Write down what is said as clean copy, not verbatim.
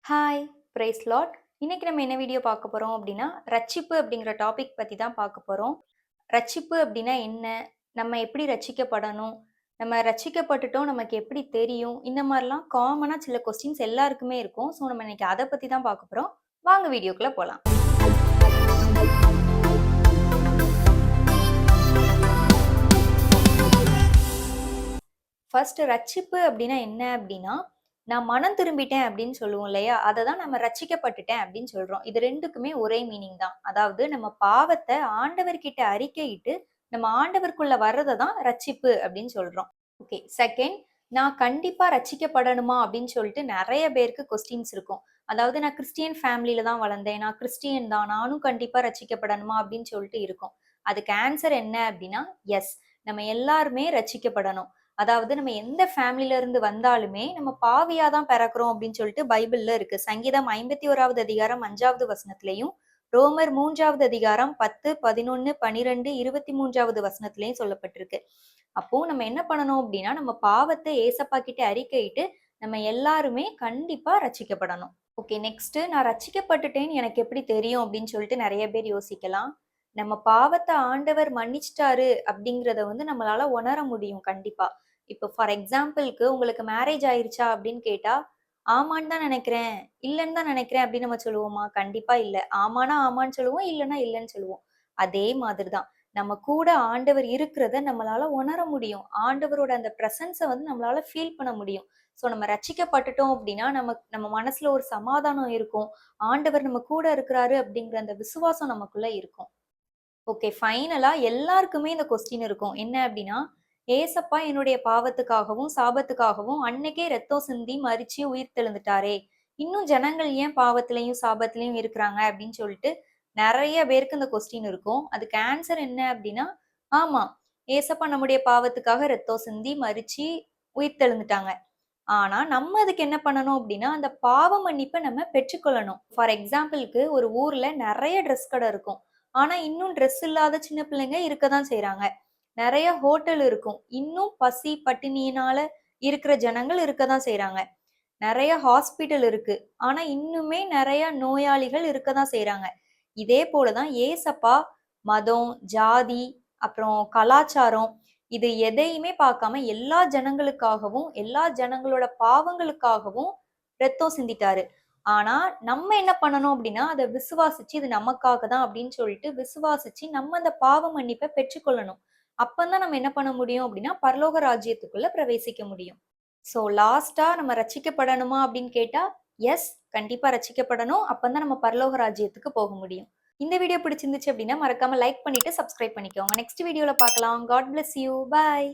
Hi! Price Lord. இன்னைக்கு நம்ம என்ன வீடியோ பார்க்க போறோம் அப்படின்னா, ரட்சிப்பு அப்படிங்கிற டாபிக் பத்தி தான் பார்க்க போறோம். ரட்சிப்பு அப்படின்னா என்ன? நம்ம எப்படி ரட்சிக்கப்படணும்? நம்ம ரட்சிக்கப்பட்டுட்டோம் நமக்கு எப்படி தெரியும்? இந்த மாரிலாம் காமனா சில கொஸ்டின்ஸ் எல்லாருக்குமே இருக்கும். ஸோ நம்ம இன்னைக்கு அத பத்தி தான் பார்க்க போறோம். வாங்க வீடியோக்குள்ள போலாம். ஃபர்ஸ்ட் ரட்சிப்பு அப்படின்னா என்ன அப்படின்னா, நான் மனம் திரும்பிட்டேன் அப்படின்னு சொல்லுவோம் இல்லையா? அத தான் நம்ம ரட்சிக்கப்பட்டுட்டேன் அப்படின்னு சொல்றோம். இது 2க்குமே ஒரே மீனிங் தான். அதாவது நம்ம பாவத்த ஆண்டவர்கிட்ட அறிக்கையிட்டு, நம்ம ஆண்டவருக்குள்ள வர்றத தான் ரட்சிப்பு அப்படின்னு சொல்றோம். ஓகே. செகண்ட், நான் கண்டிப்பா ரட்சிக்கப்படணுமா அப்படின்னு சொல்லிட்டு நெறைய பேருக்கு கொஸ்டின்ஸ் இருக்கும். அதாவது நான் கிறிஸ்டியன் ஃபேமிலில தான் வளர்ந்தேன். நான் கிறிஸ்டியன் தான். நானும் கண்டிப்பா ரட்சிக்கப்படணுமா அப்படின்னு சொல்லிட்டு இருக்கும். அதுக்கு ஆன்சர் என்ன அப்படின்னா, எஸ். நம்ம எல்லாருமே ரட்சிக்கப்படணும். அதாவது நம்ம எந்த ஃபேமிலில இருந்து வந்தாலுமே நம்ம பாவியா தான் பிறக்கிறோம் அப்படின்னு சொல்லிட்டு பைபிள்ல இருக்கு. சங்கீதம் 51வது அதிகாரம் 5வது வசனத்திலையும், ரோமர் 3வது அதிகாரம் 10, 11, 12, 23வது வசனத்திலையும் சொல்லப்பட்டிருக்கு. அப்போ நம்ம என்ன பண்ணணும் அப்படின்னா, நம்ம பாவத்த ஏசப்பா கிட்ட அறிக்கையிட்டு, நம்ம எல்லாருமே கண்டிப்பா ரட்சிக்கப்படணும். ஓகே. நெக்ஸ்ட் நான் ரட்சிக்கப்பட்டுட்டேன்னு எனக்கு எப்படி தெரியும் அப்படின்னு சொல்லிட்டு நெறைய பேர் யோசிக்கலாம். நம்ம பாவத்த ஆண்டவர் மன்னிச்சுட்டாரு அப்படிங்கிறத வந்து நம்மளால உணர முடியும் கண்டிப்பா. இப்போ ஃபார் எக்ஸாம்பிள்க்கு உங்களுக்கு மேரேஜ் ஆயிருச்சா அப்படின்னு கேட்டா, ஆமான்னு தான் நினைக்கிறேன், இல்லன்னு தான் நினைக்கிறேன் அப்படின்னு நம்ம சொல்லுவோமா? கண்டிப்பா இல்ல. ஆமான்னா ஆமான்னு சொல்லுவோம், இல்லன்னா இல்லன்னு சொல்லுவோம். அதே மாதிரி தான். நம்ம கூட ஆண்டவர் இருக்கிறத நம்மளால உணர முடியும். ஆண்டவரோட அந்த பிரசன்ஸ வந்து நம்மளால ஃபீல் பண்ண முடியும். ஸோ நம்ம ரட்சிக்கப்பட்டுட்டோம் அப்படின்னா, நம்ம மனசுல ஒரு சமாதானம் இருக்கும். ஆண்டவர் நம்ம கூட இருக்கிறாரு அப்படிங்கிற அந்த விசுவாசம் நமக்குள்ள இருக்கும். ஓகே. ஃபைனலா எல்லாருக்குமே இந்த கொஸ்டின் இருக்கும். என்ன அப்டின்னா, ஏசப்பா என்னுடைய பாவத்துக்காகவும், சாபத்துக்காகவும் அன்னைக்கே ரத்தம் சிந்தி மரிச்சு உயிர்த்தெழுந்துட்டாரே! இன்னும் ஜனங்கள் ஏன் பாவத்திலயும், சாபத்திலயும் இருக்கிறாங்க அப்டின்னு சொல்லிட்டு நெறைய பேருக்கு இந்த கொஸ்டின் இருக்கும். அதுக்கு ஆன்சர் என்ன அப்டின்னா, ஆமா. ஏசப்பா நம்முடைய பாவத்துக்காக ரத்தம் சிந்தி மரிச்சு உயிர்த்தெழுந்துட்டாங்க. ஆனா, நம்ம அதுக்கு என்ன பண்ணணும் அப்டின்னா, அந்த பாவ மன்னிப்ப நம்ம பெற்றுக்கொள்ளணும். ஃபார் எக்ஸாம்பிள்க்கு ஒரு ஊர்ல நெறைய ட்ரெஸ் கடை இருக்கும். ஆனா, இன்னும் ட்ரெஸ் இல்லாத சின்ன பிள்ளைங்க இருக்க தான் செய்றாங்க. நெறைய ஹோட்டல் இருக்கும். இன்னும் பசி, பட்டினியினால இருக்கிற ஜனங்கள் இருக்க தான் செய்றாங்க. நெறைய ஹாஸ்பிட்டல் இருக்கு. ஆனா, இன்னுமே நெறைய நோயாளிகள் இருக்க தான் செய்றாங்க. இதே போல தான் ஏசப்பா மதம், ஜாதி, அப்புறம் கலாச்சாரம் இது எதையுமே பார்க்காம எல்லா ஜனங்களுக்காகவும், எல்லா ஜனங்களோட பாவங்களுக்காகவும் ரத்தம் சிந்திட்டாரு. ஆனா, நம்ம என்ன பண்ணணும் அப்டின்னா, அத விசுவாசிச்சு இது நமக்காக தான் அப்டின்னு சொல்லிட்டு விசுவாசிச்சு நம்ம அந்த பாவ மன்னிப்ப பெற்றுக்கொள்ளணும். அப்பதான் நம்ம என்ன பண்ண முடியும் அப்டின்னா, பரலோக ராஜ்யத்துக்குள்ள பிரவேசிக்க முடியும். ஸோ லாஸ்ட்டா நம்ம ரட்சிக்கப்படணுமா அப்படின்னு கேட்டா, எஸ். கண்டிப்பா ரட்சிக்கப்படணும். அப்பதான் நம்ம பரலோக ராஜ்யத்துக்கு போக முடியும். இந்த வீடியோ பிடிச்சிருந்துச்சு அப்படின்னா, மறக்காம லைக் பண்ணிட்டு சப்ஸ்கிரைப் பண்ணிக்கோங்க. நெக்ஸ்ட் வீடியோல பார்க்கலாம். God bless you. பாய்.